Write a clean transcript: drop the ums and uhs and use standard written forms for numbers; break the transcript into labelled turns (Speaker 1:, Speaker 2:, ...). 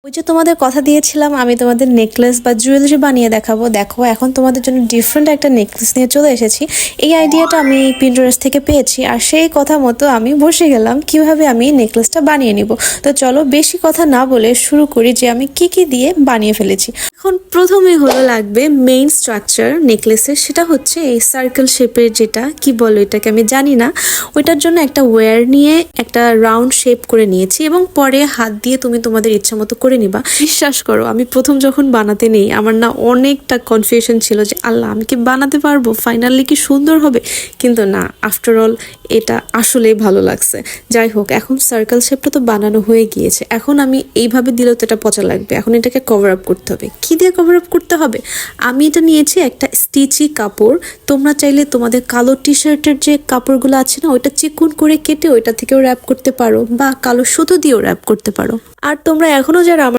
Speaker 1: ওই যে তোমাদের কথা দিয়েছিলাম আমি তোমাদের নেকলেস বা জুয়েলারি বানিয়ে দেখাবো। দেখো এখন তোমাদের জন্য ডিফারেন্ট একটা নেকলেস নিয়ে চলে এসেছি। এই আইডিয়াটা আমি পিন্টারেস্ট থেকে পেয়েছি, আর সেই কথা মতো আমি বসে গেলাম কিভাবে আমি নেকলেসটা বানিয়ে নিব। তো চলো বেশি কথা না বলে শুরু করি যে আমি কি কি দিয়ে বানিয়ে ফেলেছি। এখন প্রথমে হলো লাগবে মেইন স্ট্রাকচার নেকলেসের, সেটা হচ্ছে এই সার্কেল শেপের, যেটা কি বলো এটাকে আমি জানি না। ওইটার জন্য একটা ওয়্যার নিয়ে একটা রাউন্ড শেপ করে নিয়েছি এবং পরে হাত দিয়ে তুমি তোমাদের ইচ্ছা মতো করে নিবা। বিশ্বাস করো আমি প্রথম যখন বানাতে নেই আমার না অনেকটা কনফিউশন ছিল যে আল্লাহ আমি কি বানাতে পারবো, ফাইনালি কি সুন্দর হবে, কিন্তু না, আফটার অল এটা আসলেই ভালো লাগছে। যাই হোক, এখন সার্কেল শেপটা তো বানানো হয়ে গিয়েছে, এখন আমি এইভাবে দিলেও তো এটা পচা লাগবে। এখন এটাকে কভার আপ করতে হবে। কি দিয়ে কভার আপ করতে হবে? আমি এটা নিয়েছি একটা স্টিচি কাপড়। তোমরা চাইলে তোমাদের কালো টি শার্টের যে কাপড়গুলো আছে না, ওইটা চিকন করে কেটে ওইটা থেকেও র্যাপ করতে পারো, বা কালো সুতো দিয়েও র্যাপ করতে পারো। আর তোমরা এখনো যারা